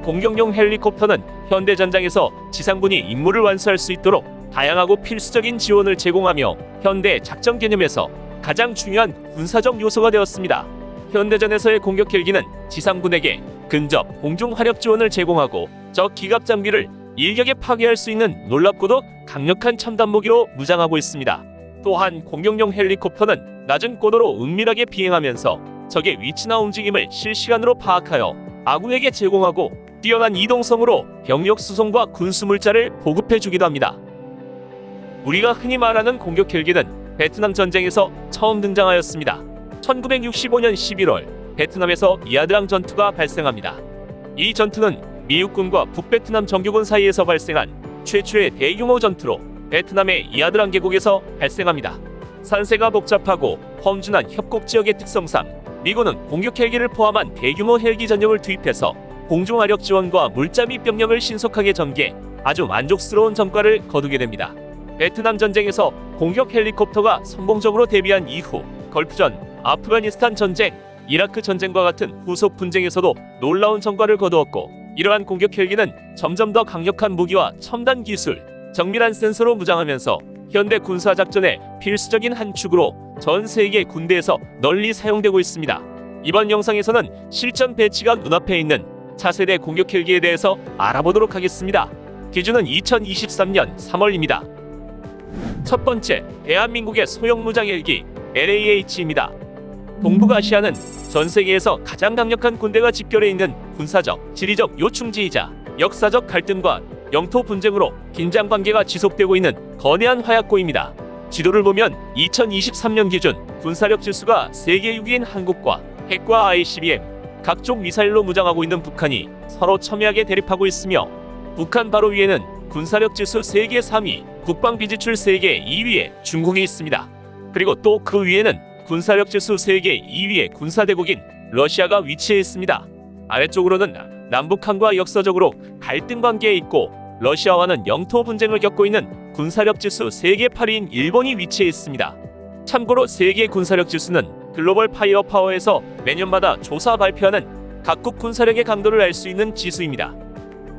공격용 헬리콥터는 현대 전장에서 지상군이 임무를 완수할 수 있도록 다양하고 필수적인 지원을 제공하며 현대 작전 개념에서 가장 중요한 군사적 요소가 되었습니다. 현대전에서의 공격 헬기는 지상군에게 근접 공중 화력 지원을 제공하고 적 기갑 장비를 일격에 파괴할 수 있는 놀랍고도 강력한 첨단 무기로 무장하고 있습니다. 또한 공격용 헬리콥터는 낮은 고도로 은밀하게 비행하면서 적의 위치나 움직임을 실시간으로 파악하여 아군에게 제공하고 뛰어난 이동성으로 병력 수송과 군수 물자를 보급해주기도 합니다. 우리가 흔히 말하는 공격 헬기는 베트남 전쟁에서 처음 등장하였습니다. 1965년 11월 베트남에서 이아드랑 전투가 발생합니다. 이 전투는 미국군과 북베트남 정규군 사이에서 발생한 최초의 대규모 전투로 베트남의 이아드랑 계곡에서 발생합니다. 산세가 복잡하고 험준한 협곡 지역의 특성상 미군은 공격 헬기를 포함한 대규모 헬기 전역을 투입해서 공중화력 지원과 물자 및 병력을 신속하게 전개, 아주 만족스러운 성과를 거두게 됩니다. 베트남 전쟁에서 공격 헬리콥터가 성공적으로 대비한 이후 걸프전, 아프가니스탄 전쟁, 이라크 전쟁과 같은 후속 분쟁에서도 놀라운 성과를 거두었고, 이러한 공격 헬기는 점점 더 강력한 무기와 첨단 기술, 정밀한 센서로 무장하면서 현대 군사 작전의 필수적인 한 축으로 전 세계 군대에서 널리 사용되고 있습니다. 이번 영상에서는 실전 배치가 눈앞에 있는 차세대 공격 헬기에 대해서 알아보도록 하겠습니다. 기준은 2023년 3월입니다. 첫 번째, 대한민국의 소형 무장 헬기 LAH입니다. 동북아시아는 전 세계에서 가장 강력한 군대가 집결해 있는 군사적, 지리적 요충지이자 역사적 갈등과 영토 분쟁으로 긴장 관계가 지속되고 있는 거대한 화약고입니다. 지도를 보면 2023년 기준 군사력 지수가 세계 6위인 한국과 핵과 ICBM, 각종 미사일로 무장하고 있는 북한이 서로 첨예하게 대립하고 있으며, 북한 바로 위에는 군사력 지수 세계 3위, 국방비 지출 세계 2위의 중국이 있습니다. 그리고 또 그 위에는 군사력 지수 세계 2위의 군사대국인 러시아가 위치해 있습니다. 아래쪽으로는 남북한과 역사적으로 갈등 관계에 있고 러시아와는 영토 분쟁을 겪고 있는 군사력 지수 세계 8위인 일본이 위치해 있습니다. 참고로 세계 군사력 지수는 글로벌 파이어 파워에서 매년마다 조사 발표하는 각국 군사력의 강도를 알 수 있는 지수입니다.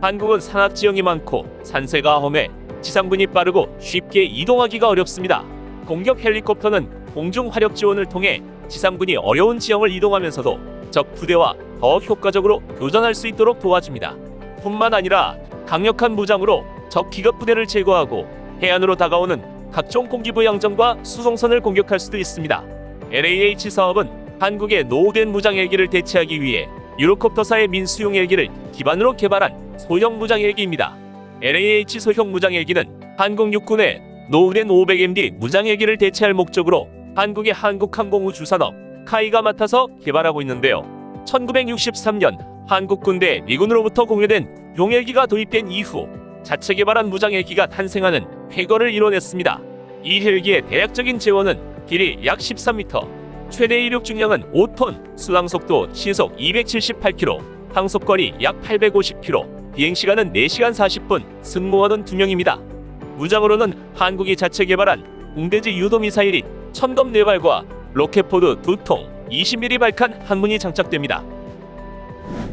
한국은 산악 지형이 많고 산세가 험해 지상군이 빠르고 쉽게 이동하기가 어렵습니다. 공격 헬리콥터는 공중 화력 지원을 통해 지상군이 어려운 지형을 이동하면서도 적 부대와 더 효과적으로 교전할 수 있도록 도와줍니다. 뿐만 아니라 강력한 무장으로 적 기갑 부대를 제거하고 해안으로 다가오는 각종 공기부 양정과 수송선을 공격할 수도 있습니다. LAH 사업은 한국의 노후된 무장 헬기를 대체하기 위해 유로콥터사의 민수용 헬기를 기반으로 개발한 소형 무장 헬기입니다. LAH 소형 무장 헬기는 한국 육군의 노후된 500MD 무장 헬기를 대체할 목적으로 한국의 한국항공우주산업 카이가 맡아서 개발하고 있는데요. 1963년 한국 군대 미군으로부터 공유된 용헬기가 도입된 이후 자체 개발한 무장 헬기가 탄생하는 쾌거를 이뤄냈습니다. 이 헬기의 대략적인 제원은 길이 약 13m, 최대 이륙 중량은 5톤, 수상속도 시속 278km, 항속거리 약 850km, 비행시간은 4시간 40분, 승무원은 2명입니다. 무장으로는 한국이 자체 개발한 공대지 유도미사일인 천검 4발과 로켓포드 2통, 20mm 발칸 한 문이 장착됩니다.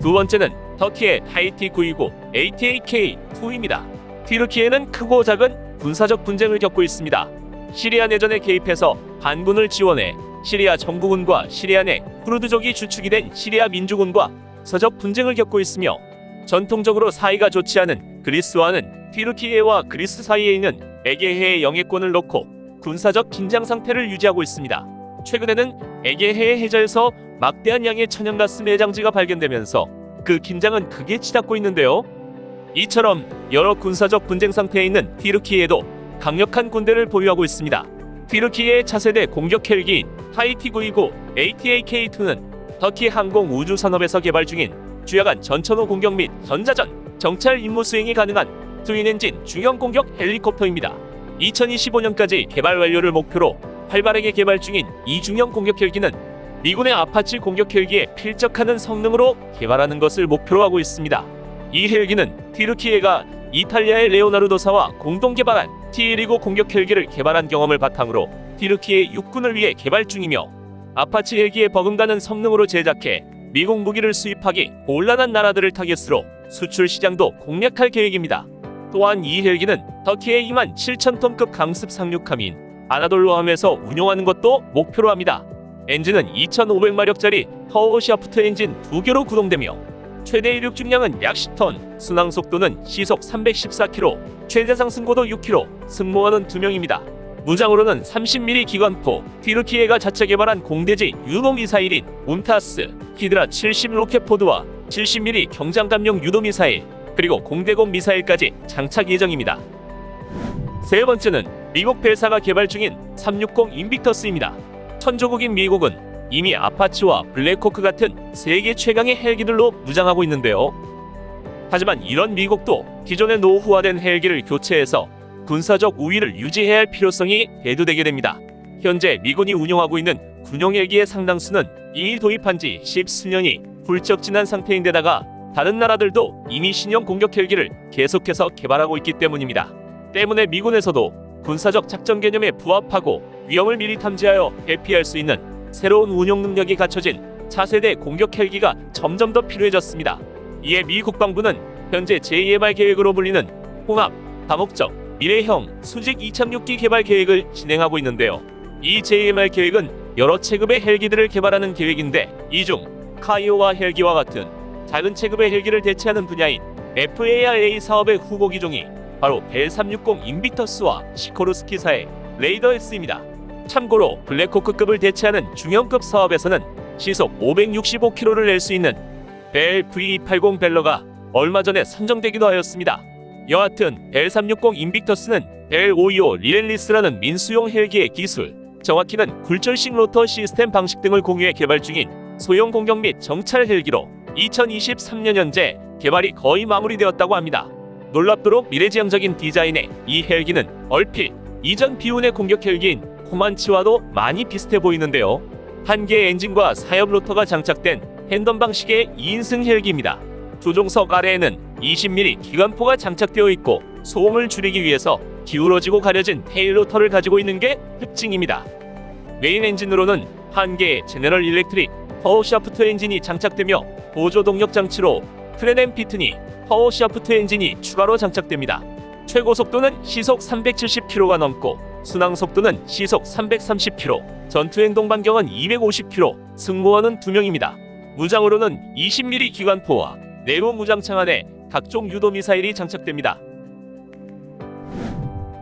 두 번째는 터키의 타이티 929 ATAK-2입니다. 튀르키예는 크고 작은 군사적 분쟁을 겪고 있습니다. 시리아 내전에 개입해서 반군을 지원해 시리아 정부군과 시리아 내 쿠르드족이 주축이 된 시리아 민주군과 서적 분쟁을 겪고 있으며, 전통적으로 사이가 좋지 않은 그리스와는 튀르키예와 그리스 사이에 있는 에게해의 영해권을 놓고 군사적 긴장 상태를 유지하고 있습니다. 최근에는 에게해 해저에서 막대한 양의 천연가스 내장지가 발견되면서 그 긴장은 크게 치닫고 있는데요. 이처럼 여러 군사적 분쟁 상태에 있는 튀르키예도 강력한 군대를 보유하고 있습니다. 튀르키예의 차세대 공격 헬기인 타이티 929 ATAK-2는 터키 항공우주산업에서 개발 중인 주야간 전천후 공격 및 전자전, 정찰 임무 수행이 가능한 트윈엔진 중형 공격 헬리콥터입니다. 2025년까지 개발 완료를 목표로 활발하게 개발 중인 이 중형 공격 헬기는 미군의 아파치 공격 헬기에 필적하는 성능으로 개발하는 것을 목표로 하고 있습니다. 이 헬기는 튀르키예가 이탈리아의 레오나르도사와 공동 개발한 T-129 공격 헬기를 개발한 경험을 바탕으로 튀르키예 육군을 위해 개발 중이며, 아파치 헬기에 버금가는 성능으로 제작해 미국 무기를 수입하기 곤란한 나라들을 타겟으로 수출 시장도 공략할 계획입니다. 또한 이 헬기는 터키의 27,000톤급 강습 상륙함인 아나돌루함에서 운용하는 것도 목표로 합니다. 엔진은 2,500마력짜리 터보샤프트 엔진 2개로 구동되며 최대 이륙 중량은 약 10톤, 순항 속도는 시속 314km, 최대 상승고도 6km, 승무원은 2명입니다. 무장으로는 30mm 기관포, 튀르키예가 자체 개발한 공대지 유도 미사일인 몬타스, 히드라 70 로켓포드와 70mm 경장감용 유도 미사일, 그리고 공대공 미사일까지 장착 예정입니다. 세 번째는 미국 벨사가 개발 중인 360 인빅터스입니다. 천조국인 미국은 이미 아파치와 블랙호크 같은 세계 최강의 헬기들로 무장하고 있는데요. 하지만 이런 미국도 기존의 노후화된 헬기를 교체해서 군사적 우위를 유지해야 할 필요성이 대두되게 됩니다. 현재 미군이 운용하고 있는 군용 헬기의 상당수는 이미 도입한 지 10수년이 훌쩍 지난 상태인데다가 다른 나라들도 이미 신형 공격 헬기를 계속해서 개발하고 있기 때문입니다. 때문에 미군에서도 군사적 작전 개념에 부합하고 위험을 미리 탐지하여 대피할 수 있는 새로운 운용 능력이 갖춰진 차세대 공격 헬기가 점점 더 필요해졌습니다. 이에 미 국방부는 현재 JMR 계획으로 불리는 홍합, 다목적, 미래형 수직 이착륙기 개발 계획을 진행하고 있는데요. 이 JMR 계획은 여러 체급의 헬기들을 개발하는 계획인데 이 중 카이오와 헬기와 같은 작은 체급의 헬기를 대체하는 분야인 FARA 사업의 후보 기종이 바로 벨 360 인빅터스와 시코르스키사의 레이더 X입니다. 참고로 블랙호크급을 대체하는 중형급 사업에서는 시속 565km를 낼 수 있는 벨 V280 벨러가 얼마 전에 선정되기도 하였습니다. 여하튼 벨 360 인빅터스는 벨 525 리렐리스라는 민수용 헬기의 기술, 정확히는 굴절식 로터 시스템 방식 등을 공유해 개발 중인 소형 공격 및 정찰 헬기로 2023년 현재 개발이 거의 마무리되었다고 합니다. 놀랍도록 미래지향적인 디자인의 이 헬기는 얼핏 이전 비운의 공격 헬기인 코만치와도 많이 비슷해 보이는데요. 한 개의 엔진과 사엽 로터가 장착된 핸덤 방식의 2인승 헬기입니다. 조종석 아래에는 20mm 기관포가 장착되어 있고 소음을 줄이기 위해서 기울어지고 가려진 테일 로터를 가지고 있는 게 특징입니다. 메인 엔진으로는 한 개의 제너럴 일렉트릭 파워샤프트 엔진이 장착되며 보조 동력 장치로 프레넴 피트니 파워샤프트 엔진이 추가로 장착됩니다. 최고 속도는 시속 370km가 넘고 순항 속도는 시속 330km, 전투 행동 반경은 250km, 승무원은 2명입니다. 무장으로는 20mm 기관포와 내부 무장창 안에 각종 유도 미사일이 장착됩니다.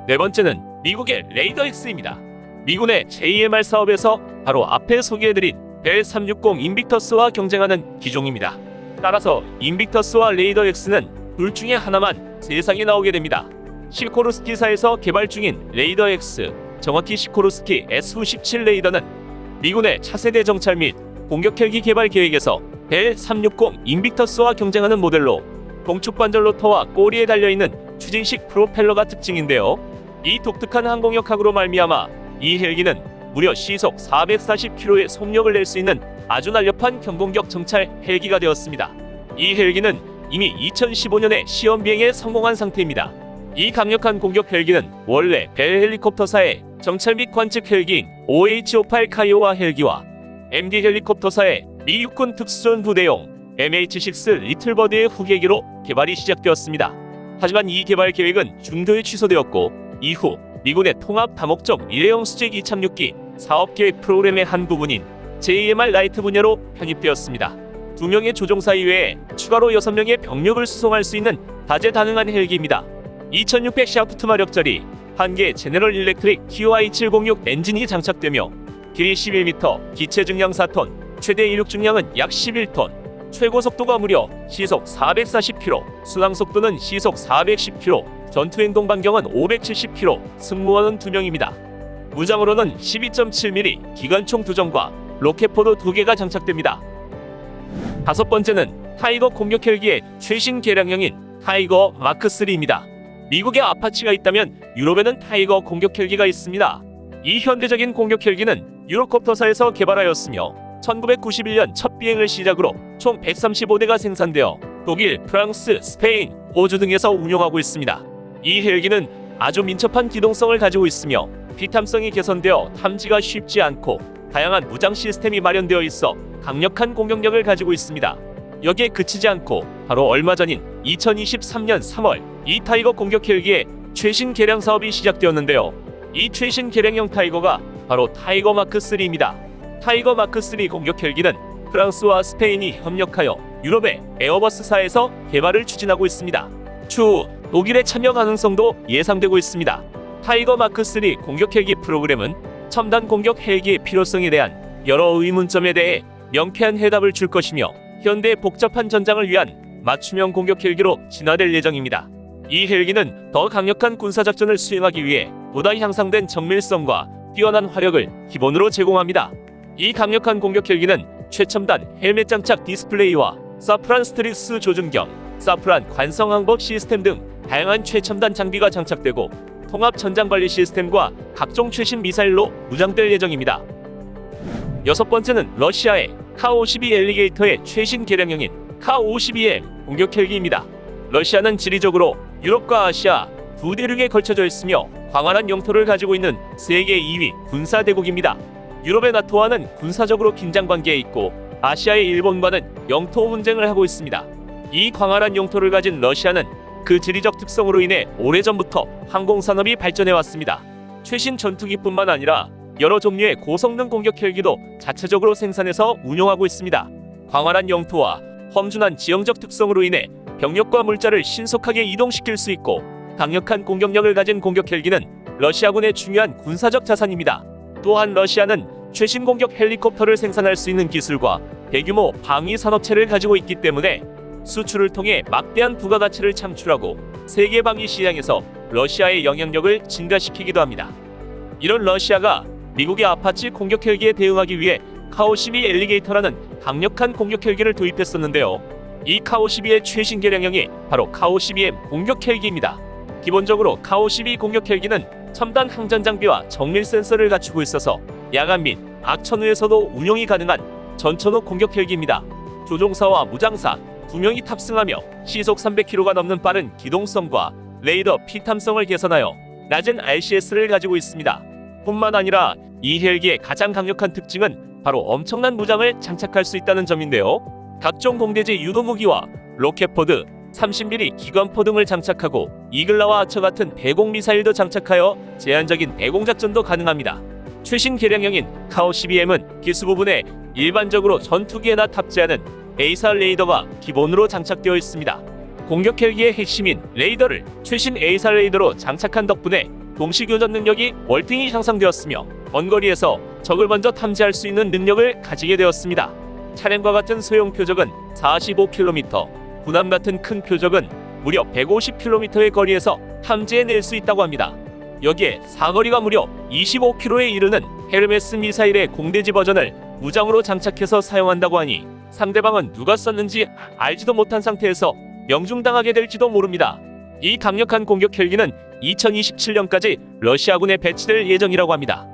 네 번째는 미국의 레이더 X입니다. 미군의 JMR 사업에서 바로 앞에 소개해드린 벨 360 인빅터스와 경쟁하는 기종입니다. 따라서 인빅터스와 레이더 X는 둘 중에 하나만 세상에 나오게 됩니다. 시코르스키사에서 개발 중인 레이더 X, 정확히 시코르스키 SU-17 레이더는 미군의 차세대 정찰 및 공격 헬기 개발 계획에서 벨 360 인빅터스와 경쟁하는 모델로 공축 관절 로터와 꼬리에 달려있는 추진식 프로펠러가 특징인데요. 이 독특한 항공역학으로 말미암아 이 헬기는 무려 시속 440km의 속력을 낼 수 있는 아주 날렵한 경공격 정찰 헬기가 되었습니다. 이 헬기는 이미 2015년에 시험 비행에 성공한 상태입니다. 이 강력한 공격 헬기는 원래 벨 헬리콥터사의 정찰 및 관측 헬기인 OH-58 카이오와 헬기와 MD 헬리콥터사의 미 육군 특수전 부대용 MH-6 리틀버드의 후계기로 개발이 시작되었습니다. 하지만 이 개발 계획은 중도에 취소되었고 이후 미군의 통합 다목적 미래형 수직 이착륙기 사업 계획 프로그램의 한 부분인 JMR 라이트 분야로 편입되었습니다. 2명의 조종사 이외에 추가로 6명의 병력을 수송할 수 있는 다재다능한 헬기입니다. 2600 샤프트 마력짜리 한 개의 제너럴 일렉트릭 TOI-706 엔진이 장착되며 길이 11m, 기체 중량 4톤, 최대 이륙 중량은 약 11톤, 최고 속도가 무려 시속 440km, 순항 속도는 시속 410km, 전투 행동 반경은 570km, 승무원은 2명입니다. 무장으로는 12.7mm 기관총 2정과 로켓포드 2개가 장착됩니다. 다섯 번째는 타이거 공격 헬기의 최신 개량형인 타이거 마크3입니다. 미국에 아파치가 있다면 유럽에는 타이거 공격 헬기가 있습니다. 이 현대적인 공격 헬기는 유로콥터사에서 개발하였으며 1991년 첫 비행을 시작으로 총 135대가 생산되어 독일, 프랑스, 스페인, 호주 등에서 운용하고 있습니다. 이 헬기는 아주 민첩한 기동성을 가지고 있으며 비탐성이 개선되어 탐지가 쉽지 않고 다양한 무장 시스템이 마련되어 있어 강력한 공격력을 가지고 있습니다. 여기에 그치지 않고 바로 얼마 전인 2023년 3월 이 타이거 공격 헬기의 최신 개량 사업이 시작되었는데요. 이 최신 개량형 타이거가 바로 타이거 마크 3입니다. 타이거 마크 3 공격 헬기는 프랑스와 스페인이 협력하여 유럽의 에어버스사에서 개발을 추진하고 있습니다. 추후 독일의 참여 가능성도 예상되고 있습니다. 타이거 마크 3 공격 헬기 프로그램은 첨단 공격 헬기의 필요성에 대한 여러 의문점에 대해 명쾌한 해답을 줄 것이며 현대의 복잡한 전장을 위한 맞춤형 공격 헬기로 진화될 예정입니다. 이 헬기는 더 강력한 군사작전을 수행하기 위해 보다 향상된 정밀성과 뛰어난 화력을 기본으로 제공합니다. 이 강력한 공격 헬기는 최첨단 헬멧 장착 디스플레이와 사프란 스트릭스 조준경, 사프란 관성 항법 시스템 등 다양한 최첨단 장비가 장착되고 통합 전장 관리 시스템과 각종 최신 미사일로 무장될 예정입니다. 여섯 번째는 러시아의 Ka-52 엘리게이터의 최신 개량형인 Ka-52M 공격 헬기입니다. 러시아는 지리적으로 유럽과 아시아 두 대륙에 걸쳐져 있으며 광활한 영토를 가지고 있는 세계 2위 군사 대국입니다. 유럽의 나토와는 군사적으로 긴장 관계에 있고 아시아의 일본과는 영토 분쟁을 하고 있습니다. 이 광활한 영토를 가진 러시아는 그 지리적 특성으로 인해 오래전부터 항공산업이 발전해 왔습니다. 최신 전투기뿐만 아니라 여러 종류의 고성능 공격 헬기도 자체적으로 생산해서 운용하고 있습니다. 광활한 영토와 험준한 지형적 특성으로 인해 병력과 물자를 신속하게 이동시킬 수 있고 강력한 공격력을 가진 공격 헬기는 러시아군의 중요한 군사적 자산입니다. 또한 러시아는 최신 공격 헬리콥터를 생산할 수 있는 기술과 대규모 방위 산업체를 가지고 있기 때문에 수출을 통해 막대한 부가가치를 창출하고 세계 방위 시장에서 러시아의 영향력을 증가시키기도 합니다. 이런 러시아가 미국의 아파치 공격 헬기에 대응하기 위해 Ka-52 엘리게이터라는 강력한 공격 헬기를 도입했었는데요. 이 Ka-52의 최신 개량형이 바로 Ka-52M 공격 헬기입니다. 기본적으로 Ka-52 공격 헬기는 첨단 항전 장비와 정밀 센서를 갖추고 있어서 야간 및 악천후에서도 운용이 가능한 전천후 공격 헬기입니다. 조종사와 무장사 2명이 탑승하며 시속 300km가 넘는 빠른 기동성과 레이더 피탐성을 개선하여 낮은 RCS를 가지고 있습니다. 뿐만 아니라 이 헬기의 가장 강력한 특징은 바로 엄청난 무장을 장착할 수 있다는 점인데요. 각종 공대지 유도무기와 로켓포드, 30mm 기관포 등을 장착하고 이글라와 아처 같은 대공 미사일도 장착하여 제한적인 대공작전도 가능합니다. 최신 개량형인 Ka-52M은 기수 부분에 일반적으로 전투기에나 탑재하는 A사 레이더가 기본으로 장착되어 있습니다. 공격 헬기의 핵심인 레이더를 최신 A사 레이더로 장착한 덕분에 동시교전 능력이 월등히 향상되었으며 원거리에서 적을 먼저 탐지할 수 있는 능력을 가지게 되었습니다. 차량과 같은 소형 표적은 45km, 군함 같은 큰 표적은 무려 150km의 거리에서 탐지해낼 수 있다고 합니다. 여기에 사거리가 무려 25km에 이르는 헤르메스 미사일의 공대지 버전을 무장으로 장착해서 사용한다고 하니 상대방은 누가 썼는지 알지도 못한 상태에서 명중당하게 될지도 모릅니다. 이 강력한 공격 헬기는 2027년까지 러시아군에 배치될 예정이라고 합니다.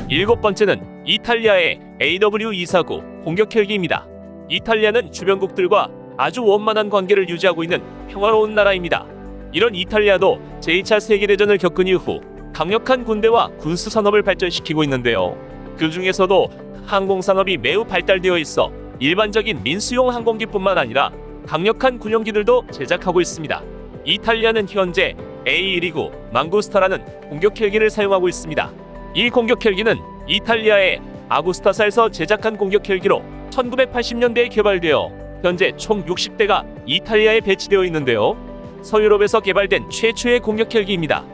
일곱 번째는 이탈리아의 AW249 공격 헬기입니다. 이탈리아는 주변국들과 아주 원만한 관계를 유지하고 있는 평화로운 나라입니다. 이런 이탈리아도 제2차 세계대전을 겪은 이후 강력한 군대와 군수산업을 발전시키고 있는데요. 그 중에서도 항공산업이 매우 발달되어 있어 일반적인 민수용 항공기뿐만 아니라 강력한 군용기들도 제작하고 있습니다. 이탈리아는 현재 A129 망구스타라는 공격 헬기를 사용하고 있습니다. 이 공격 헬기는 이탈리아의 아구스타사에서 제작한 공격 헬기로 1980년대에 개발되어 현재 총 60대가 이탈리아에 배치되어 있는데요. 서유럽에서 개발된 최초의 공격 헬기입니다.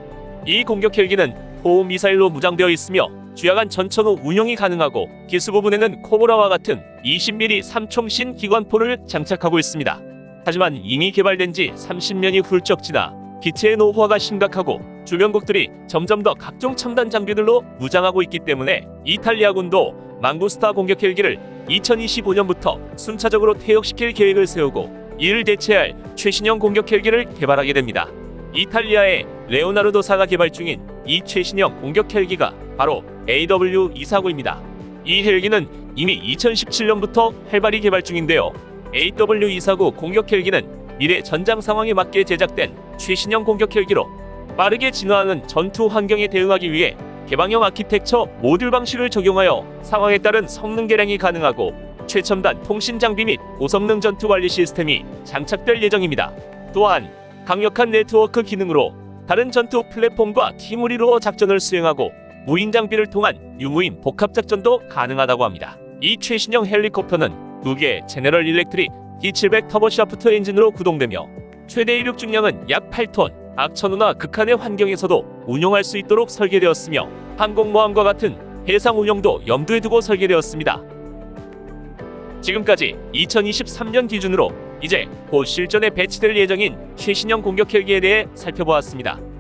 이 공격 헬기는 호우 미사일로 무장되어 있으며 주야간 전천후 운용이 가능하고 기수 부분에는 코브라와 같은 20mm 삼총신 기관포를 장착하고 있습니다. 하지만 이미 개발된 지 30년이 훌쩍 지나 기체의 노후화가 심각하고 주변국들이 점점 더 각종 첨단 장비들로 무장하고 있기 때문에 이탈리아군도 망구스타 공격 헬기를 2025년부터 순차적으로 퇴역시킬 계획을 세우고 이를 대체할 최신형 공격 헬기를 개발하게 됩니다. 이탈리아의 레오나르도사가 개발 중인 이 최신형 공격 헬기가 바로 AW249입니다. 이 헬기는 이미 2017년부터 활발히 개발 중인데요. AW249 공격 헬기는 미래 전장 상황에 맞게 제작된 최신형 공격 헬기로 빠르게 진화하는 전투 환경에 대응하기 위해 개방형 아키텍처 모듈 방식을 적용하여 상황에 따른 성능 개량이 가능하고 최첨단 통신 장비 및 고성능 전투 관리 시스템이 장착될 예정입니다. 또한 강력한 네트워크 기능으로 다른 전투 플랫폼과 팀을 이루어 작전을 수행하고 무인 장비를 통한 유무인 복합 작전도 가능하다고 합니다. 이 최신형 헬리콥터는 2개의 제너럴 일렉트릭 D700 터보샤프트 엔진으로 구동되며 최대 이륙 중량은 약 8톤, 악천후나 극한의 환경에서도 운용할 수 있도록 설계되었으며 항공모함과 같은 해상 운용도 염두에 두고 설계되었습니다. 지금까지 2023년 기준으로 이제 곧 실전에 배치될 예정인 최신형 공격 헬기에 대해 살펴보았습니다.